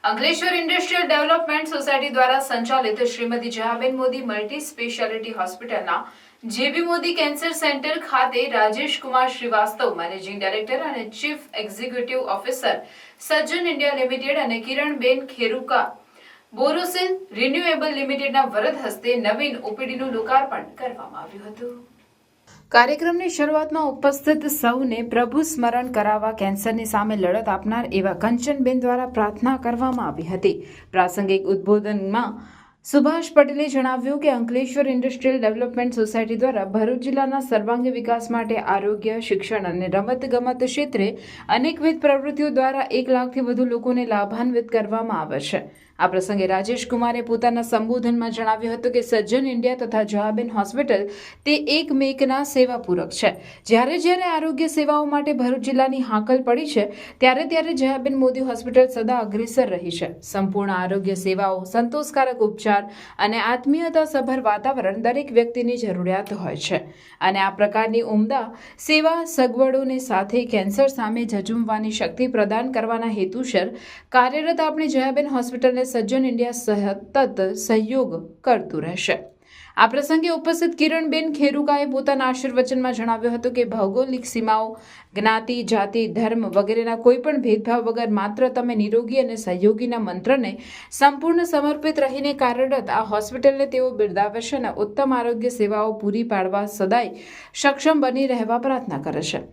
Ankleshwar industrial development society દ્વારા સંચાલિત Shrimati Jayaben Modi multi speciality હોસ્પિટલના જેબી મોદી કેન્સર સેન્ટર ખાતે રાજેશ કુમાર શ્રીવાસ્તવ મેનેજિંગ ડાયરેક્ટર અને ચીફ એક્ઝિક્યુટિવ ઓફિસર સજ્જન ઇન્ડિયા લિમિટેડ અને કિરણબેન ખેરુકા બોરોસિલ રિન્યુએબલ લિમિટેડના વરદ હસ્તે નવીન ઓપીડીનું લોકાર્પણ કરવામાં આવ્યું હતું। કાર્યક્રમની શરૂઆતમાં ઉપસ્થિત સૌને પ્રભુ સ્મરણ કરાવવા કેન્સરની સામે લડત આપનાર એવા કંચનબેન દ્વારા પ્રાર્થના કરવામાં આવી હતી। પ્રાસંગિક ઉદ્બોધનમાં સુભાષ પટેલે જણાવ્યું કે અંકલેશ્વર ઇન્ડસ્ટ્રીયલ ડેવલપમેન્ટ સોસાયટી દ્વારા ભરૂચ જિલ્લાના સર્વાંગી વિકાસ માટે આરોગ્ય, શિક્ષણ અને રમતગમત ક્ષેત્રે અનેકવિધ પ્રવૃત્તિઓ દ્વારા 1 લાખથી વધુ લોકોને લાભાન્વિત કરવામાં આવે છે। આ પ્રસંગે રાજેશ કુમારે પોતાના સંબોધનમાં જણાવ્યું હતું કે સજ્જન ઇન્ડિયા તથા જયાબેન હોસ્પિટલ તે એકમેકના સેવા પૂરક છે। જ્યારે આરોગ્ય સેવાઓ માટે ભરૂચ જિલ્લાની હાકલ પડી છે ત્યારે જયાબેન મોદી હોસ્પિટલ સદા અગ્રેસર રહી છે। સંપૂર્ણ આરોગ્ય સેવાઓ, સંતોષકારક ઉપચાર અને આત્મીયતાસભર વાતાવરણ દરેક વ્યક્તિની જરૂરિયાત હોય છે અને આ પ્રકારની ઉમદા સેવા સગવડોને સાથે કેન્સર સામે ઝઝૂમવાની શક્તિ પ્રદાન કરવાના હેતુસર કાર્યરત આપણે જયાબેન હોસ્પિટલને સજ્જન ઇન્ડિયા સતત સહયોગ કરતું રહેશે। આ પ્રસંગે ઉપસ્થિત કિરણબેન ખેરુકાએ પોતાના આશીર્વચનમાં જણાવ્યું હતું કે ભૌગોલિક સીમાઓ, જ્ઞાતિ, જાતિ, ધર્મ વગેરેના કોઈ પણ ભેદભાવ વગર માત્ર તમે નિરોગી અને સહયોગીના મંત્રને સંપૂર્ણ સમર્પિત રહીને કાર્યરત આ હોસ્પિટલને તેઓ બિરદાવે છે અને ઉત્તમ આરોગ્ય સેવાઓ પૂરી પાડવા સદાય સક્ષમ બની રહેવા પ્રાર્થના કરે છે।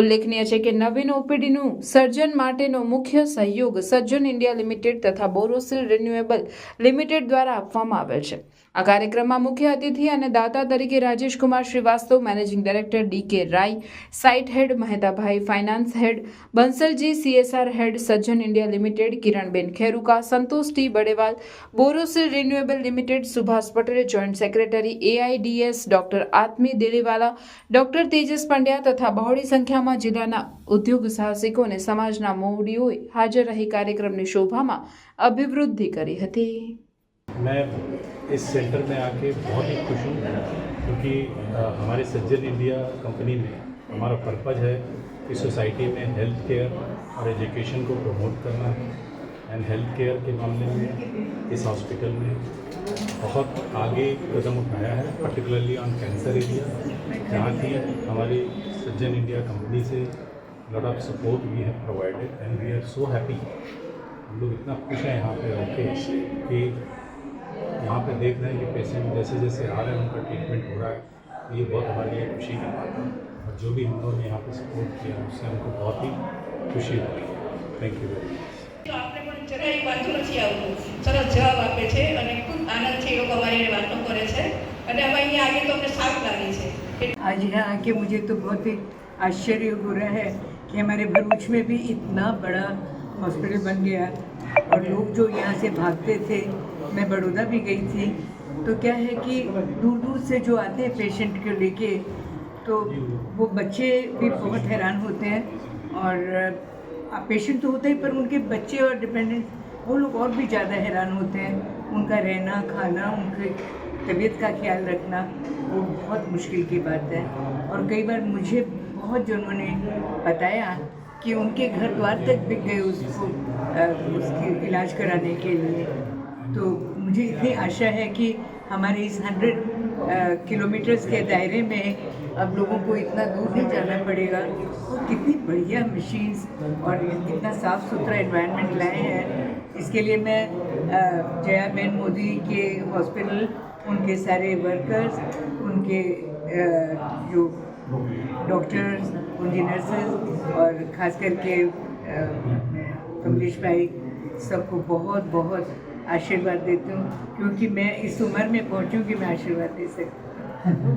ઉલ્લેખનીય છે કે નવીન ઓપીડીનું સર્જન માટેનો મુખ્ય સહયોગ સજ્જન ઇન્ડિયા લિમિટેડ તથા બોરોસિલ રિન્યુએબલ લિમિટેડ દ્વારા આપવામાં આવેલ છે। આ કાર્યક્રમમાં મુખ્ય અતિથિ અને દાતા તરીકે Rajesh Kumar Shrivastava, managing director D K. Rai, site head Mehtabhai, finance head Bansalji, CSR head Sajjan India Limited Kiranben Kheruka, Santosh T Badewal, Borosil Renewable Limited Subhash Patel, joint secretary AIDS doctor Atmi Diliwala, doctor Tejas Pandya તથા બહોળી સંખ્યામાં જિલ્લાના ઉદ્યોગ સાહસિકો અને સમાજના મોવડીઓએ હાજર રહી કાર્યક્રમની શોભામાં અભિવૃદ્ધિ કરી હતી। मैं इस सेंटर में आके बहुत ही खुश हूँ क्योंकि हमारे सज्जन इंडिया कंपनी में हमारा पर्पज़ है कि सोसाइटी में हेल्थ केयर और एजुकेशन को प्रमोट करना है एंड हेल्थ केयर के मामले में इस हॉस्पिटल में बहुत आगे कदम उठाया है, पर्टिकुलरली ऑन कैंसर एरिया, जहाँ की हमारी सज्जन इंडिया कंपनी से lot of support we have provided and we are so happy. हम लोग इतना खुश हैं यहाँ पे होके कि यहाँ पे देख रहे हैं कि पेशेंट जैसे जैसे आ रहे हैं उनका ट्रीटमेंट हो रहा है। ये बहुत हमारे लिए खुशी की बात है और जो भी हम लोगों ने यहाँ पे सपोर्ट किया उससे हमको बहुत ही खुशी हो रही है। Thank you very much. તો આપણે પણ જરાય વાંધો નથી આવતું, સરસ જવાબ આપે છે અને ખૂબ આનંદથી એ લોકો અમારી વાતો કરે છે અને હવે અહીંયા આવીએ તો અમને સારું લાગે છે। आज यहाँ आके मुझे तो बहुत ही आश्चर्य हो रहा है कि हमारे भरूच में भी इतना बड़ा हॉस्पिटल बन गया और लोग जो यहाँ से भागते थे, मैं बड़ौदा भी गई थी, तो क्या है कि दूर दूर से जो आते हैं पेशेंट को लेके, तो वो बच्चे भी बहुत हैरान होते हैं और पेशेंट तो होता ही पर उनके बच्चे और डिपेंडेंट वो लोग और भी ज़्यादा हैरान होते हैं। उनका रहना, खाना, उनकी तबीयत का ख्याल रखना वो बहुत मुश्किल की बात है और कई बार मुझे बहुत जनों ने बताया कि उनके घर द्वार तक बिक गए उसको उसकी इलाज कराने के लिए। तो मुझे इतनी आशा है कि हमारे इस 100 किलोमीटर्स के दायरे में अब लोगों को इतना दूर नहीं जाना पड़ेगा और कितनी बढ़िया मशीन्स और कितना साफ़ सुथरा एनवायरनमेंट लाए हैं। इसके लिए मैं जयाबेन मोदी के हॉस्पिटल, उनके सारे वर्कर्स, उनके जो डॉक्टर्स, उनकी नर्सेज और ख़ास करके कमलेश भाई सबको बहुत बहुत आशीर्वाद देती हूँ क्योंकि मैं इस उम्र में पहुँचूँ कि मैं आशीर्वाद दे सकती हूँ।